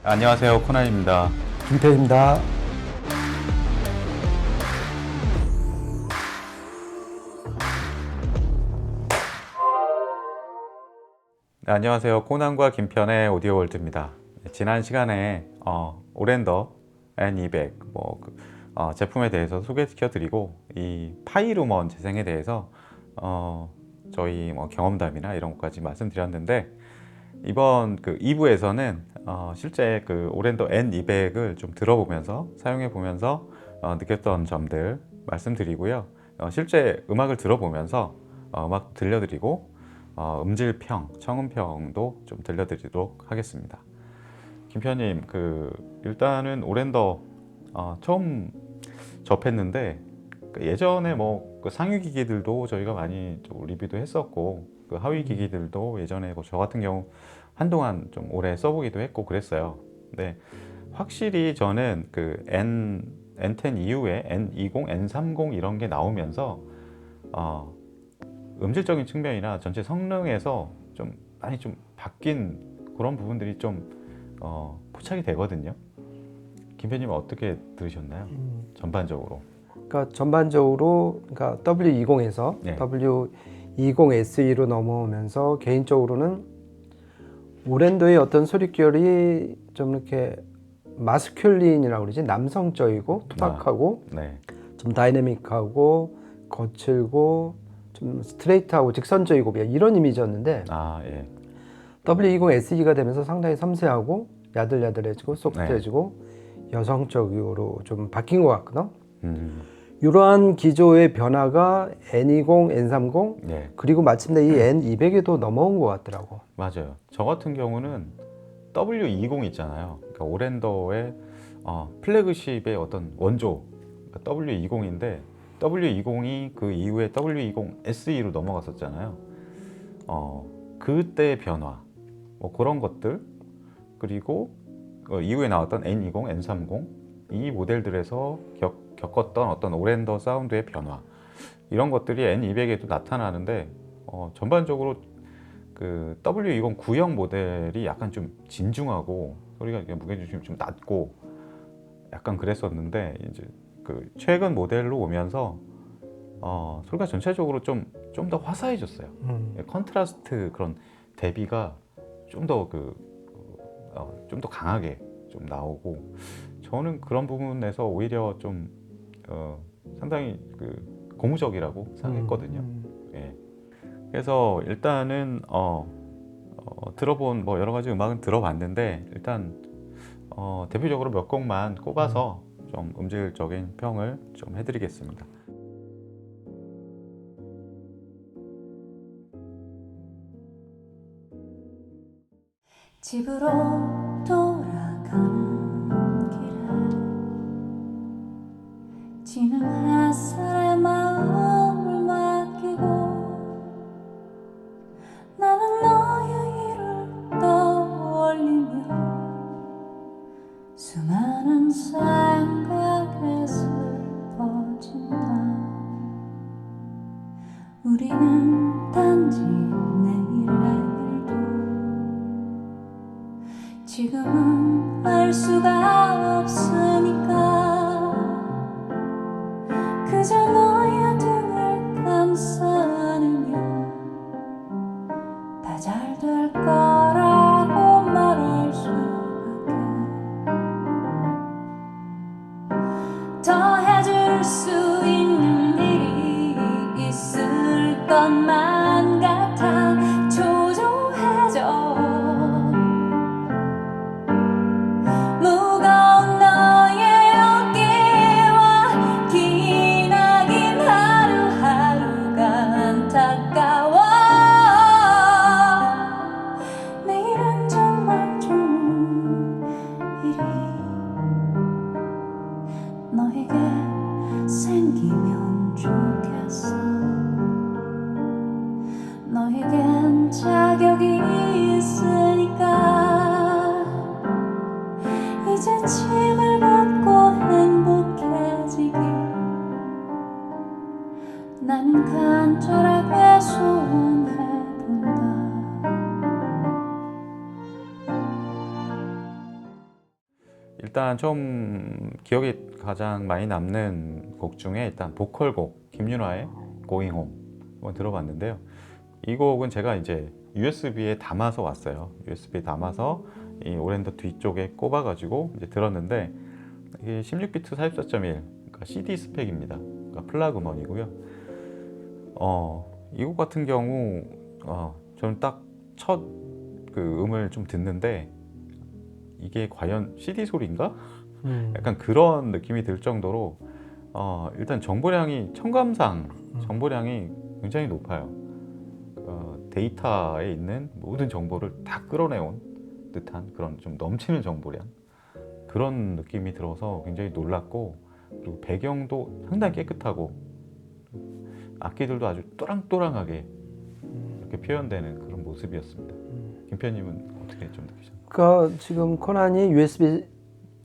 안녕하세요. 코난입니다. 김태희입니다. 네, 안녕하세요. 코난과 김편의 오디오 월드입니다. 지난 시간에 오랜더 N200 제품에 대해서 소개시켜 드리고, 이 파이루먼 재생에 대해서 저희 경험담이나 이런 것까지 말씀드렸는데, 이번 2부에서는 실제 오랜더 N200을 좀 들어보면서 사용해 보면서 느꼈던 점들 말씀드리고요. 실제 음악을 들어보면서 음악 들려드리고, 음질평, 청음평도 좀 들려드리도록 하겠습니다. 김편님, 일단은 오랜더 처음 접했는데, 예전에 상위 기기들도 저희가 많이 좀 리뷰도 했었고, 하위 기기들도 예전에 저 같은 경우 한동안 좀 오래 써보기도 했고 그랬어요. 근데 확실히 저는 N10 이후에 N20, N30 이런 게 나오면서 음질적인 측면이나 전체 성능에서 좀 많이 좀 바뀐 그런 부분들이 좀 포착이 되거든요. 김편님은 어떻게 들으셨나요? 전반적으로. 그러니까 전반적으로 W20에서 네. W20SE로 넘어오면서 개인적으로는 오랜도의 어떤 소리결이 좀 이렇게 마스큘린이라고 그러지, 남성적이고 투박하고 네. 좀 다이내믹하고 거칠고 좀 스트레이트하고 직선적이고 이런 이미지였는데, 예. W20SE가 되면서 상당히 섬세하고 야들야들해지고 소프트해지고 여성적으로 좀 바뀐 것 같거든. 이러한 기조의 변화가 N20, N30 네. 그리고 마침내 이 N200에도 넘어온 것 같더라고. 맞아요. 저 같은 경우는 W20 있잖아요. 그러니까 오랜더의 플래그십의 어떤 원조, W20인데, W20이 그 이후에 W20 SE로 넘어갔었잖아요. 그때의 변화, 그런 것들, 그리고 이후에 나왔던 N20, N30 이 모델들에서 겪었던 어떤 오랜더 사운드의 변화, 이런 것들이 N200에도 나타나는데, 전반적으로 W20 구형 모델이 약간 좀 진중하고 소리가 무게중심이 좀 낮고 약간 그랬었는데, 이제 최근 모델로 오면서 소리가 전체적으로 좀 더 화사해졌어요. 컨트라스트 그런 대비가 좀 더 좀 더 강하게 좀 나오고, 저는 그런 부분에서 오히려 좀 상당히 고무적이라고 생각했거든요. 예. 그래서 일단은 들어본 여러 가지 음악은 들어봤는데, 일단 대표적으로 몇 곡만 꼽아서 좀 음질적인 평을 좀 해드리겠습니다. 집으로 돌아가는 길에 지는 햇살에 마음을 맡기고 나는 너의 일을 떠올리며 수많은 생각에 슬퍼진다. 우리는 단지 내일의 지금은 알 수가 없으니까 그저 너의 등을 감싸 안으며 다 잘 될 거라고 말할 수밖에 더 해줄 수 있는 일이 있을 것만 같아 초조해져. 무거운 너의 어깨와 기나긴 하루하루가 안타까워. 내일은 정말 좋은 일이 너에게 생기면 좋겠어. 너에겐 자격이 있으니까 이제 짐을 벗고 행복해지길 나는 간절하게 소원해본다. 일단 좀 기억에 가장 많이 남는 곡 중에 일단 보컬곡 김윤아의 Going Home 한번 들어봤는데요. 이 곡은 제가 이제 USB에 담아서 왔어요. USB에 담아서 이 오랜더 뒤쪽에 꼽아가지고 이제 들었는데 이게 16비트 44.1 그러니까 CD 스펙입니다. 그러니까 플락 음원이고요. 이 곡 같은 경우 저는 딱 첫 그 음을 좀 듣는데 이게 과연 CD 소리인가? 약간 그런 느낌이 들 정도로 일단 정보량이 청감상 정보량이 굉장히 높아요. 데이터에 있는 모든 정보를 다 끌어내온 듯한 그런 좀 넘치는 정보량 그런 느낌이 들어서 굉장히 놀랐고 그리고 배경도 상당히 깨끗하고 악기들도 아주 또랑또랑하게 이렇게 표현되는 그런 모습이었습니다. 김편님은 어떻게 좀 느끼셨나요? 그러니까 지금 코난이 USB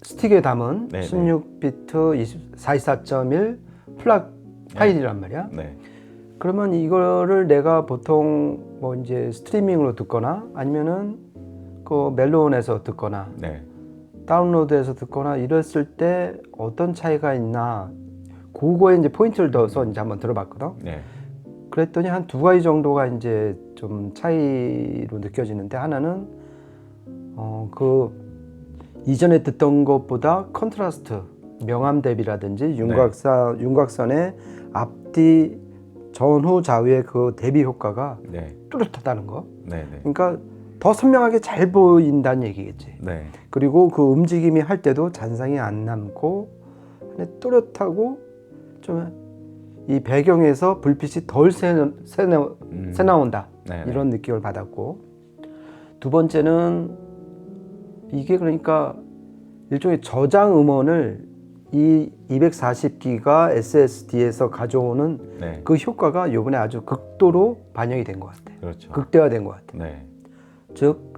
스틱에 담은 네네. 16비트 44.1 플락 파일이란 말이야. 네, 그러면 이거를 내가 보통 뭐 이제 스트리밍으로 듣거나 아니면은 그 멜론에서 듣거나 네, 다운로드해서 듣거나 이랬을 때 어떤 차이가 있나 그거에 이제 포인트를 둬서 이제 한번 들어봤거든. 네, 그랬더니 한 두 가지 정도가 이제 좀 차이로 느껴지는데 하나는 그 이전에 듣던 것보다 컨트라스트 명암 대비라든지 윤곽선의 앞뒤 전후 좌우의 그 대비 효과가 네, 뚜렷하다는 거. 네, 네, 그러니까 더 선명하게 잘 보인다는 얘기겠지. 네, 그리고 그 움직임이 할 때도 잔상이 안 남고 뚜렷하고 좀 이 배경에서 불빛이 덜 새 나온다. 네, 이런 느낌을 받았고 두 번째는 이게 그러니까 일종의 저장 음원을 이 240기가 SSD에서 가져오는 네, 그 효과가 이번에 아주 극도로 반영이 된 것 같아. 그렇죠. 극대화된 것 같아. 네, 즉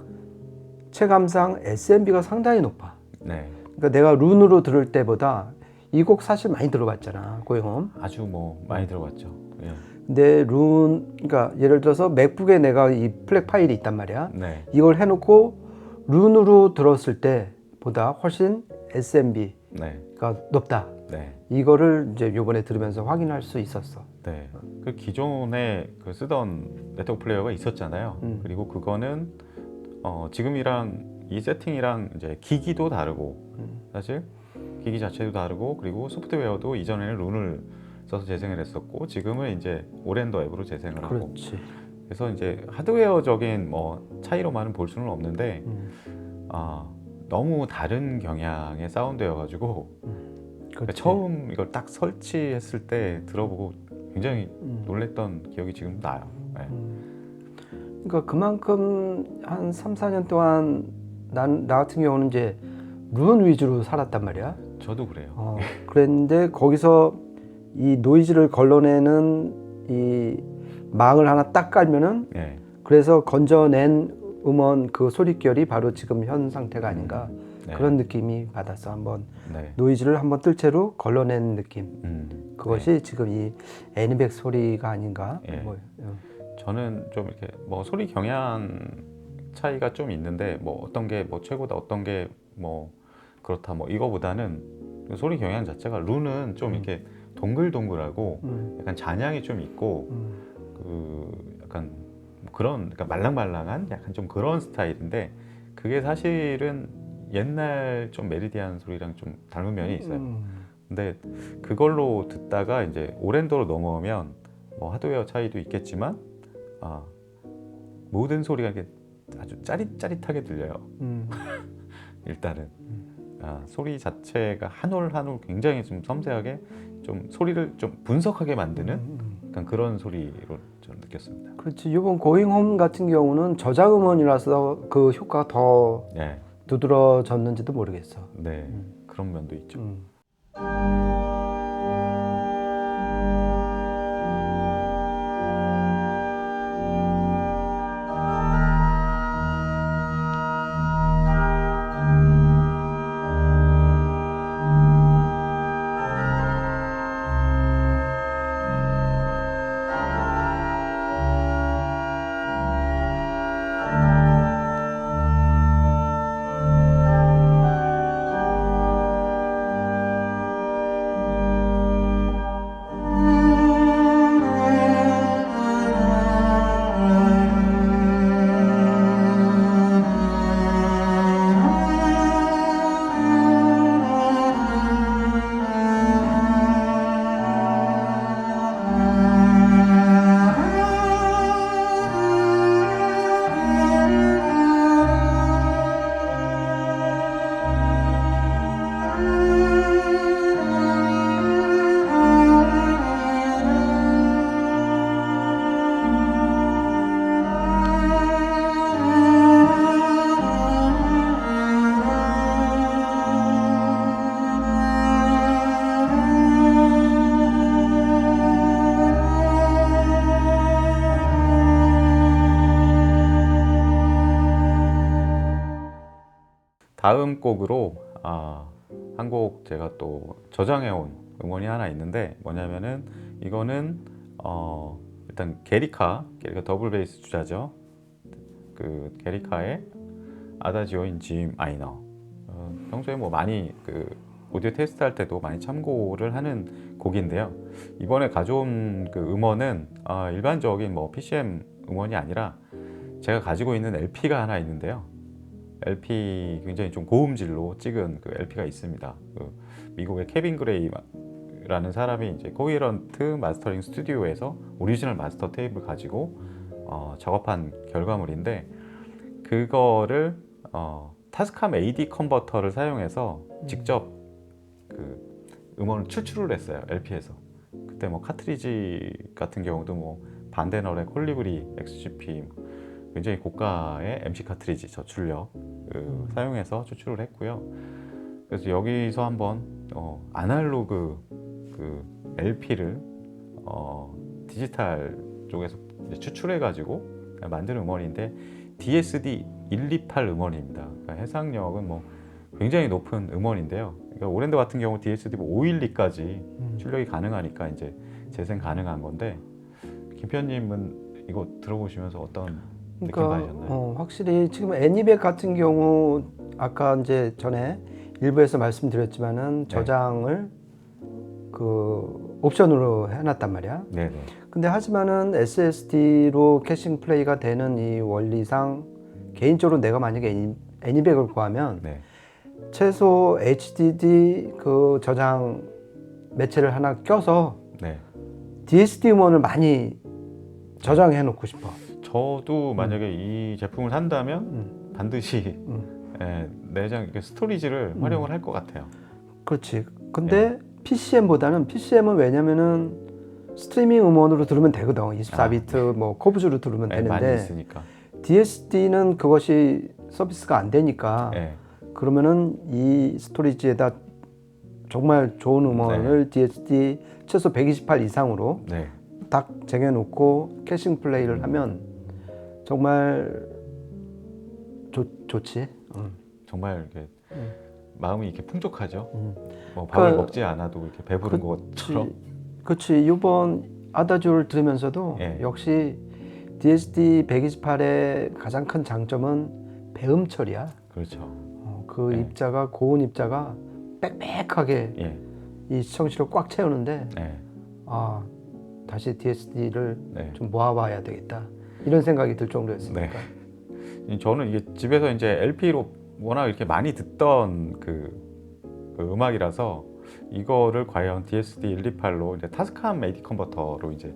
체감상 SMB가 상당히 높아. 네, 그러니까 내가 룬으로 들을 때보다 이 곡 사실 많이 들어봤잖아, 고잉홈. 아주 뭐 많이 들어봤죠. 예. 근데 그러니까 예를 들어서 맥북에 내가 이 플랫 파일이 있단 말이야. 네, 이걸 해놓고 룬으로 들었을 때보다 훨씬 SMB가 네, 높다. 네, 이거를 이제 요번에 들으면서 확인할 수 있었어. 네. 그 기존에 그 쓰던 네트워크 플레이어가 있었잖아요. 그리고 그거는 지금이랑 이 세팅이랑 이제 기기도 다르고 사실 기기 자체도 다르고 그리고 소프트웨어도 이전에는 룬을 써서 재생을 했었고 지금은 이제 오랜더 앱으로 재생을 하고 그렇지. 그래서 이제 하드웨어적인 뭐 차이로만은 볼 수는 없는데 너무 다른 경향의 사운드여가지고 그러니까 처음 이걸 딱 설치했을 때 들어보고 굉장히 놀랬던 기억이 지금 나요. 네. 그러니까 그만큼 한 3, 4년 동안 나 같은 경우는 이제 룬 위주로 살았단 말이야. 저도 그래요. 그랬는데 거기서 이 노이즈를 걸러내는 이 망을 하나 딱 깔면은 네. 그래서 건져낸 음원 그 소릿결이 바로 지금 현 상태가 아닌가 네. 그런 느낌이 받아서 한번 네. 노이즈를 한번 뜰 채로 걸러낸 느낌. 그것이 네. 지금 이 애니백 소리가 아닌가. 예. 뭐, 저는 좀 이렇게 뭐 소리 경향 차이가 좀 있는데 뭐 어떤 게 뭐 최고다 어떤 게 뭐 그렇다 뭐 이거보다는 그 소리 경향 자체가 룬은 좀 이렇게 동글동글하고 약간 잔향이 좀 있고 그 약간 그런 그러니까 말랑말랑한 약간 좀 그런 스타일인데 그게 사실은 옛날 좀 메리디안 소리랑 좀 닮은 면이 있어요. 근데 그걸로 듣다가 이제 오랜도로 넘어오면 뭐 하드웨어 차이도 있겠지만 모든 소리가 이렇게 아주 짜릿짜릿하게 들려요. 일단은 소리 자체가 한 올 한 올 굉장히 좀 섬세하게 좀 소리를 좀 분석하게 만드는 약간 그런 소리로 저는 느꼈습니다. 그렇지. 이번 고잉홈 같은 경우는 저장 음원이라서 그 효과가 더 네, 두드러졌는지도 모르겠어. 네 그런 면도 있죠. 다음 곡으로 한 곡 제가 또 저장해온 음원이 하나 있는데 뭐냐면은 이거는 일단 게리카 더블 베이스 주자죠. 그 게리카의 아다지오인 G 마이너. 평소에 뭐 많이 그 오디오 테스트 할 때도 많이 참고를 하는 곡인데요. 이번에 가져온 그 음원은 일반적인 뭐 PCM 음원이 아니라 제가 가지고 있는 LP가 하나 있는데요. LP 굉장히 좀 고음질로 찍은 그 LP가 있습니다. 그 미국의 케빈 그레이라는 사람이 이제 코헤런트 마스터링 스튜디오에서 오리지널 마스터 테이프를 가지고 작업한 결과물인데 그거를 타스캄 AD 컨버터를 사용해서 직접 그 음원을 추출을 했어요. LP에서. 그때 뭐 카트리지 같은 경우도 뭐 반데널의 콜리브리 XGP 굉장히 고가의 MC 카트리지 저출력 사용해서 추출을 했고요. 그래서 여기서 한번 아날로그 그 LP를 디지털 쪽에서 추출해 가지고 만든 음원인데 DSD 128 음원입니다. 그러니까 해상력은 뭐 굉장히 높은 음원인데요. 그러니까 오랜드 같은 경우 DSD 512까지 출력이 가능하니까 이제 재생 가능한 건데 김편님은 이거 들어보시면서 어떤 느낌 받으셨나요? 확실히 지금 애니백 같은 경우 아까 이제 전에 일부에서 말씀드렸지만은 저장을 그 옵션으로 해놨단 말이야. 네네. 근데 하지만은 SSD로 캐싱 플레이가 되는 이 원리상 개인적으로 내가 만약에 애니백을 구하면 네. 최소 HDD 그 저장 매체를 하나 껴서 네. DSD 음원을 많이 저장해 놓고 싶어. 저도 만약에 이 제품을 산다면 반드시 내장 스토리지를 활용을 할 것 같아요. 그렇지. 근데 PCM보다는 PCM은 왜냐면은 스트리밍 음원으로 들으면 되거든. 24비트 뭐 커브주로 들으면 많이 되는데 있으니까. DSD는 그것이 서비스가 안 되니까 그러면은 이 스토리지에다 정말 좋은 음원을 DSD 최소 128 이상으로 딱 쟁여놓고 캐싱 플레이를 하면 정말 좋지. 정말 이렇게 마음이 이렇게 풍족하죠. 뭐 밥을 그러니까 먹지 않아도 이렇게 배부른 것처럼. 그렇지. 이번 아다주를 들으면서도 역시 DSD 128의 가장 큰 장점은 배음 처리야. 그렇죠. 그 입자가 고운 입자가 빽빽하게 이 시청실을 꽉 채우는데 다시 DSD를 좀 모아봐야 되겠다 이런 생각이 들 정도였으니까. 저는 이게 집에서 이제 LP로 워낙 이렇게 많이 듣던 그 음악이라서 이거를 과연 DSD 128로 이제 타스캄 AD 컨버터로 이제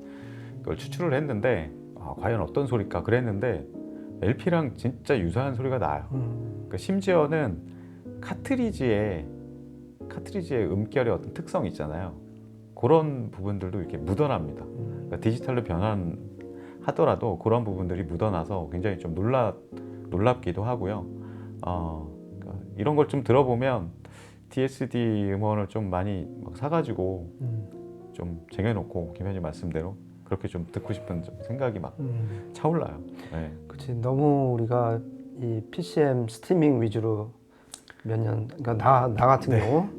그걸 추출을 했는데 과연 어떤 소리일까 그랬는데 LP랑 진짜 유사한 소리가 나요. 그러니까 심지어는 카트리지의 음결의 어떤 특성 있잖아요. 그런 부분들도 이렇게 묻어납니다. 그러니까 디지털로 변환하더라도 그런 부분들이 묻어나서 굉장히 좀 놀랍기도 하고요. 그러니까 이런 걸 좀 들어보면 DSD 음원을 좀 많이 막 사가지고 좀 쟁여놓고 김현님 말씀대로 그렇게 좀 듣고 싶은 좀 생각이 막 차올라요. 그렇지. 너무 우리가 이 PCM 스트리밍 위주로 몇 년, 그러니까 나 같은 경우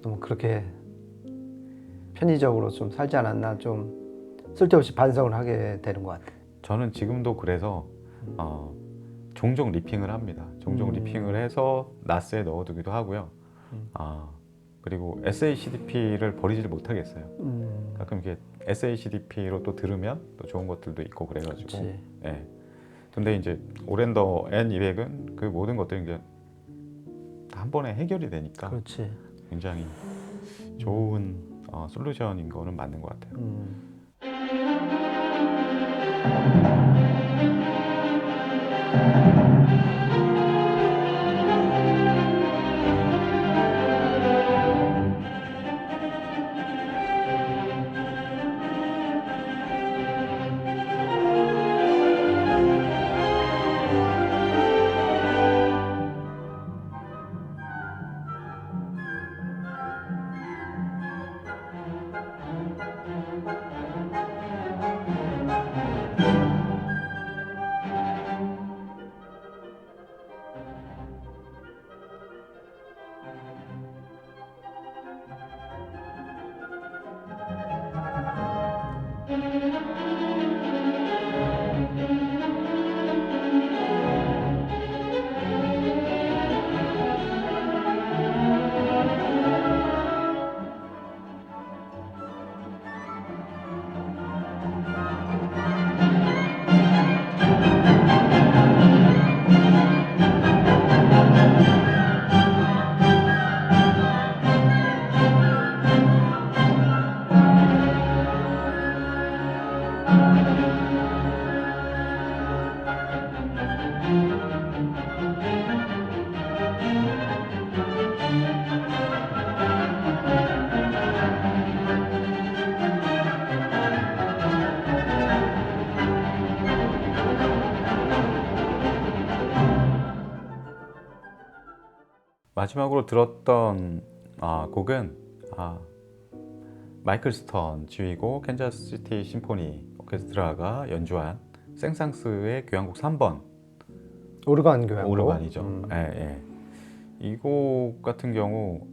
너무 그렇게 편의적으로 좀 살지 않았나 좀 쓸데없이 반성을 하게 되는 것 같아. 저는 지금도 그래서 종종 리핑을 합니다. 종종 리핑을 해서 나스에 넣어두기도 하고요. 그리고 SACDP를 버리지를 못하겠어요. 가끔 이렇게 SACDP로 또 들으면 또 좋은 것들도 있고 그래가지고. 근데 이제 오랜더 N200은 그 모든 것들이 이제 다 한 번에 해결이 되니까 굉장히 좋은 솔루션인 거는 맞는 것 같아요. 마지막으로 들었던 곡은 마이클 스턴 지휘고 캔자스 시티 심포니 오케스트라가 연주한 생상스의 교향곡 3번 오르간 교향곡. 오르간이죠. 예, 예. 이 곡 같은 경우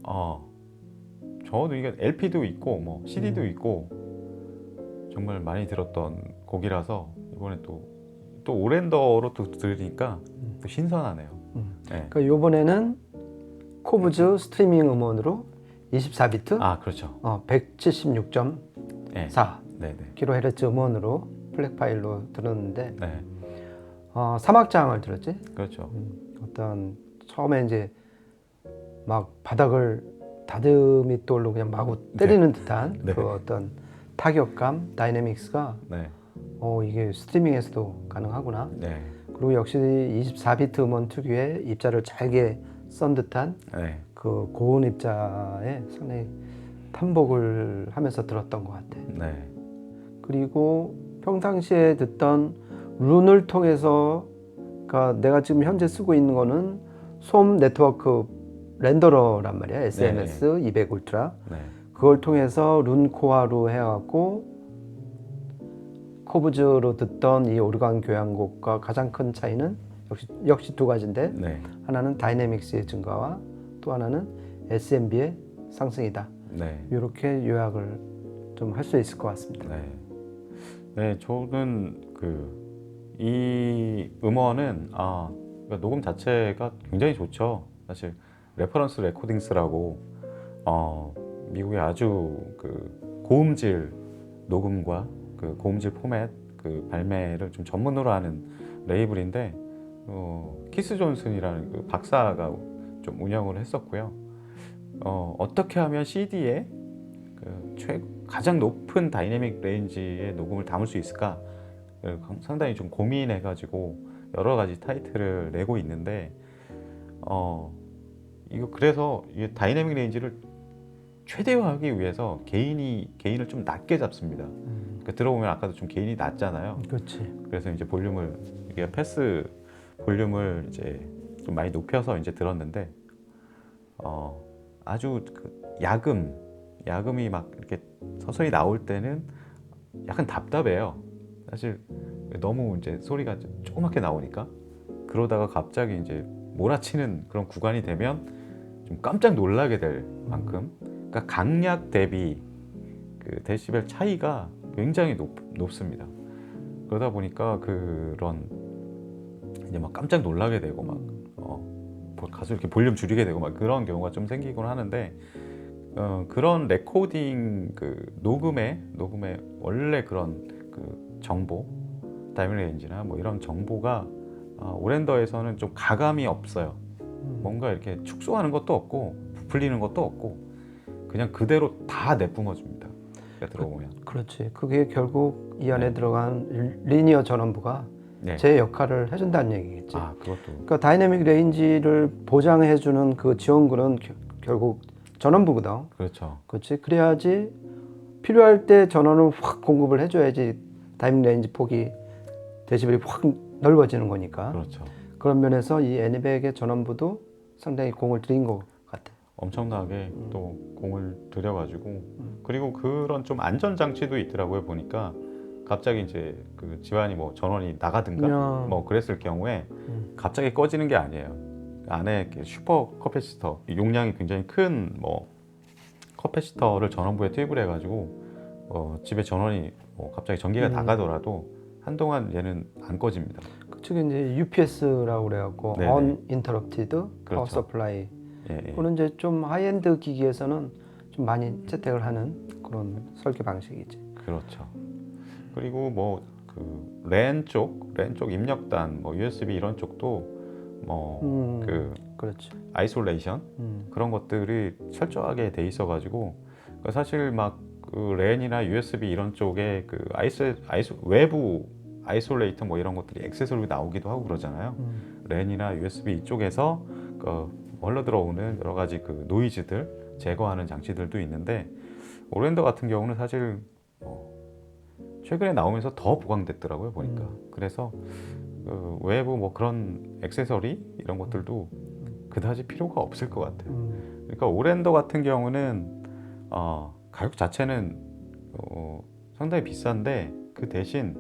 저도 이게 LP도 있고 뭐 CD도 있고 정말 많이 들었던 곡이라서 이번에 또 오랜더로 또 들으니까 또 신선하네요. 예. 그러니까 이번에는 코브즈 스트리밍 음원으로 24비트, 그렇죠. 176.4 예. 네네. kHz 음원으로 플랫 파일로 들었는데 네. 사막장을 들었지. 그렇죠. 어떤 처음에 이제 막 바닥을 다듬이돌로 그냥 마구 때리는 듯한 네. 그 어떤 타격감, 다이내믹스가 네. 이게 스트리밍에서도 가능하구나. 네. 그리고 역시 24비트 음원 특유의 입자를 잘게 썬 듯한 네. 그 고운 입자에 상당히 탐복을 하면서 들었던 것 같아. 네. 그리고 평상시에 듣던 룬을 통해서, 그러니까 내가 지금 현재 쓰고 있는 거는 솜 네트워크 렌더러란 말이야. SMS 200 울트라. 네. 그걸 통해서 룬 코어로 해갖고 코브즈로 듣던 이 오르간 교향곡과 가장 큰 차이는 역시 두 가지인데, 네. 하나는 다이내믹스의 증가와 또 하나는 SMB의 상승이다. 네. 이렇게 요약을 좀 할 수 있을 것 같습니다. 네. 네, 저는 이 음원은 그러니까 녹음 자체가 굉장히 좋죠. 사실 레퍼런스 레코딩스라고 미국의 아주 그 고음질 녹음과 그 고음질 포맷 그 발매를 좀 전문으로 하는 레이블인데 키스 존슨이라는 그 박사가 좀 운영을 했었고요. 어떻게 하면 CD에 가장 높은 다이내믹 레인지의 녹음을 담을 수 있을까 상당히 좀 고민해가지고 여러 가지 타이틀을 내고 있는데 그래서 이 다이내믹 레인지를 최대화하기 위해서 개인을 좀 낮게 잡습니다. 그러니까 들어보면 아까도 좀 개인이 낮잖아요. 그렇지. 그래서 이제 이게 패스 볼륨을 이제 좀 많이 높여서 이제 들었는데 아주 야금이 막 이렇게 서서히 나올 때는 약간 답답해요. 사실 너무 이제 소리가 조그맣게 나오니까 그러다가 갑자기 이제 몰아치는 그런 구간이 되면 좀 깜짝 놀라게 될 만큼, 그러니까 강약 대비 그 데시벨 차이가 굉장히 높습니다. 그러다 보니까 그런 이제 막 깜짝 놀라게 되고 막 가서 이렇게 볼륨 줄이게 되고 막 그런 경우가 좀 생기곤 하는데 그런 레코딩 녹음의 원래 그런 정보, 다이내믹 레인지나 뭐 이런 정보가 오렌더에서는 좀 가감이 없어요. 뭔가 이렇게 축소하는 것도 없고 부풀리는 것도 없고 그냥 그대로 다 내뿜어 줍니다. 들어보면. 그렇지. 그게 결국 이 안에 들어간 리니어 전원부가 제 역할을 해준다는 얘기겠지. 그것도. 그러니까 다이내믹 레인지를 보장해주는 그 지원군은 결국 전원부거든. 그렇죠. 그렇지. 그래야지 필요할 때 전원을 확 공급을 해줘야지 다이내믹 레인지 폭이 데시벨이 확 넓어지는 거니까. 그렇죠. 그런 면에서 이 애니백의 전원부도 상당히 공을 들인 것 같아. 엄청나게 또 공을 들여가지고 그리고 그런 좀 안전 장치도 있더라고요. 보니까 갑자기 이제 그 집안이 뭐 전원이 나가든가 뭐 그랬을 경우에 갑자기 꺼지는 게 아니에요. 안에 이렇게 슈퍼 커패시터 용량이 굉장히 큰 뭐 커패시터를 전원부에 투입을 해가지고 집에 전원이 뭐 갑자기 전기가 나가더라도 한동안 얘는 안 꺼집니다. 그쪽에 이제 UPS라고 그래갖고 네네. Uninterrupted Power 그렇죠. Supply. 예. 그거는 이제 좀 하이엔드 기기에서는 좀 많이 채택을 하는 그런 설계 방식이지. 그렇죠. 그리고 뭐 그 랜 쪽 입력단, 뭐 USB 이런 쪽도 뭐 그렇지. 아이솔레이션 그런 것들이 철저하게 돼 있어가지고 사실 막 그 랜이나 USB 이런 쪽에 그 외부 아이솔레이터 뭐 이런 것들이 액세서리로 나오기도 하고 그러잖아요. 랜이나 USB 이쪽에서 흘러 들어오는 여러 가지 그 노이즈들 제거하는 장치들도 있는데 오렌더 같은 경우는 사실 최근에 나오면서 더 보강됐더라고요 보니까. 그래서 외부 뭐 그런 액세서리 이런 것들도 그다지 필요가 없을 것 같아요. 그러니까 오랜더 같은 경우는 가격 자체는 상당히 비싼데 그 대신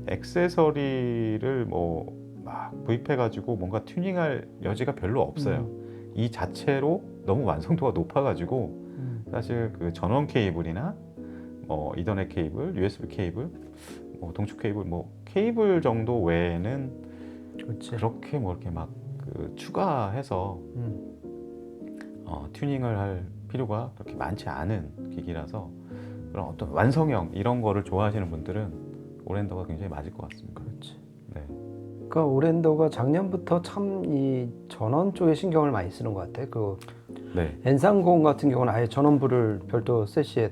액세서리를 뭐 막 구입해가지고 뭔가 튜닝할 여지가 별로 없어요. 이 자체로 너무 완성도가 높아가지고 사실 그 전원 케이블이나 뭐 이더넷 케이블, USB 케이블, 뭐 동축 케이블, 뭐 케이블 정도 외에는 그렇지. 그렇게 뭐 이렇게 막 그 추가해서 튜닝을 할 필요가 그렇게 많지 않은 기기라서 그런 어떤 완성형 이런 거를 좋아하시는 분들은 오랜더가 굉장히 맞을 것 같습니다. 그렇지. 네, 그러니까 오랜더가 작년부터 참 이 전원 쪽에 신경을 많이 쓰는 것 같아. 그 네, N30 같은 경우는 아예 전원부를 별도 세시에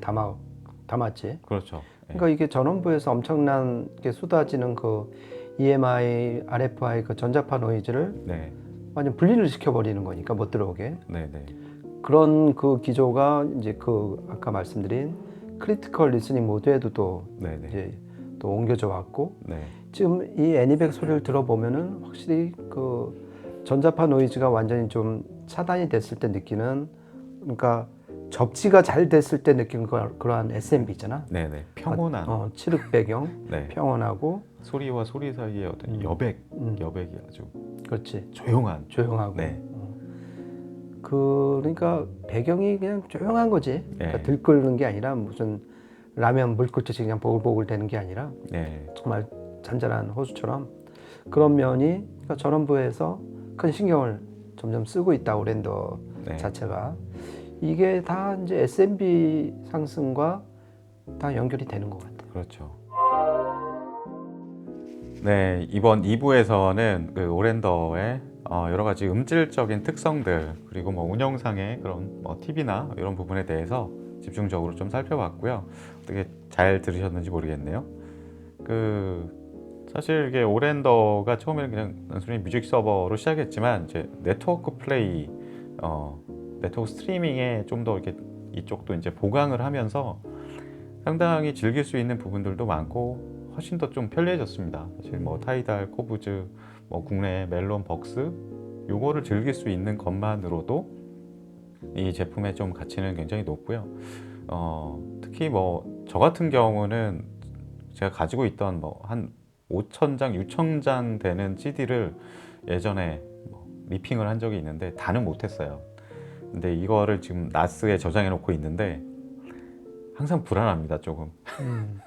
담았지. 그렇죠. 네. 그러니까 이게 전원부에서 엄청나게 쏟아지는 그 EMI, RFI 그 전자파 노이즈를 네, 완전 분리를 시켜버리는 거니까 못 들어오게. 네, 네, 그런 그 기조가 이제 그 아까 말씀드린 크리티컬 리스닝 모드에도 또 네, 네, 이제 또 옮겨져 왔고 네, 지금 이 애니백 소리를 들어보면은 확실히 그 전자파 노이즈가 완전히 좀 차단이 됐을 때 느끼는 그러니까 접지가 잘 됐을 때 느끼는 그러한 SMB 있잖아. 네, 네. 평온한 칠흑 배경, 네. 평온하고 소리와 소리 사이의 어떤 여백이 아주 그렇지 조용한. 조용하고. 네. 그러니까 배경이 그냥 조용한 거지. 그러니까 네. 들끓는 게 아니라 무슨 라면 물 끓듯이 그냥 보글보글 되는 게 아니라 네, 정말 잔잔한 호수처럼 그런 면이 그러니까 전원부에서 큰 신경을 점점 쓰고 있다 오랜더 네. 자체가 이게 다 이제 SMB 상승과 다 연결이 되는 것 같아요. 그렇죠. 네, 이번 2부에서는 그 오랜더의 여러 가지 음질적인 특성들 그리고 뭐 운영상의 그런 뭐 팁이나 이런 부분에 대해서 집중적으로 좀 살펴봤고요. 어떻게 잘 들으셨는지 모르겠네요. 사실 이게 오랜더가 처음에는 그냥 단순히 뮤직 서버로 시작했지만 이제 네트워크 플레이, 네트워크 스트리밍에 좀 더 이렇게 이쪽도 이제 보강을 하면서 상당히 즐길 수 있는 부분들도 많고 훨씬 더 좀 편리해졌습니다. 사실 뭐 타이달, 코브즈, 뭐 국내 멜론, 벅스 요거를 즐길 수 있는 것만으로도 이 제품의 좀 가치는 굉장히 높고요. 특히 뭐 저 같은 경우는 제가 가지고 있던 뭐 한 5,000장, 6,000장 되는 CD를 예전에 뭐 리핑을 한 적이 있는데 다는 못했어요. 근데 이거를 지금 나스에 저장해 놓고 있는데 항상 불안합니다, 조금.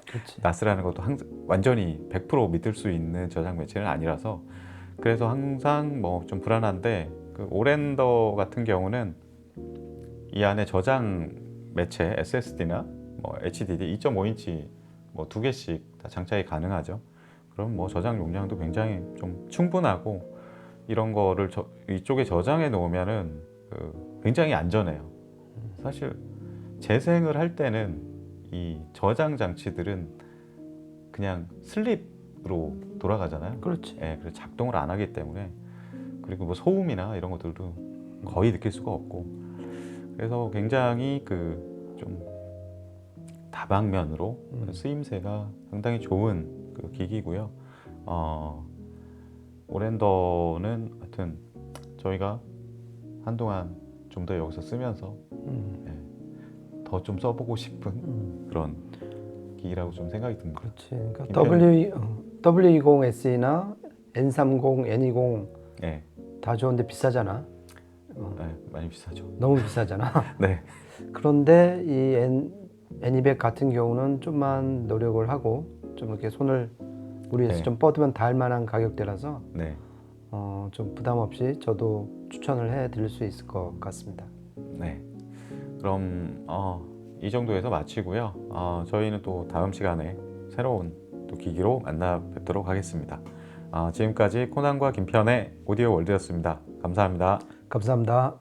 그렇지. 나스라는 것도 완전히 100% 믿을 수 있는 저장 매체는 아니라서 그래서 항상 뭐 좀 불안한데 그 오랜더 같은 경우는 이 안에 저장 매체 SSD나 뭐 HDD 2.5인치 뭐 2개씩 다 장착이 가능하죠. 그럼 뭐 저장 용량도 굉장히 좀 충분하고 이런 거를 이쪽에 저장해 놓으면은 굉장히 안전해요. 사실 재생을 할 때는 이 저장 장치들은 그냥 슬립으로 돌아가잖아요. 그렇지. 예, 그래서 작동을 안 하기 때문에 그리고 뭐 소음이나 이런 것들도 거의 느낄 수가 없고 그래서 굉장히 좀 다방면으로 쓰임새가 상당히 좋은 그 기기고요. 오랜더는 하여튼 저희가 한동안 좀 더 여기서 쓰면서 더 좀 써보고 싶은 그런 기기라고 좀 생각이 듭니다. 그렇지. 그러니까 W20SE나 N30, N20 네, 다 좋은데 비싸잖아. 네, 많이 비싸죠. 너무 비싸잖아. 네, 그런데 이 N200 같은 경우는 좀만 노력을 하고 좀 이렇게 손을 우리에서 네. 좀 뻗으면 닿을 만한 가격대라서 네, 좀 부담 없이 저도 추천을 해드릴 수 있을 것 같습니다. 네. 그럼 이 정도에서 마치고요. 저희는 또 다음 시간에 새로운 또 기기로 만나 뵙도록 하겠습니다. 지금까지 코난과 김편의 오디오 월드였습니다. 감사합니다. 감사합니다.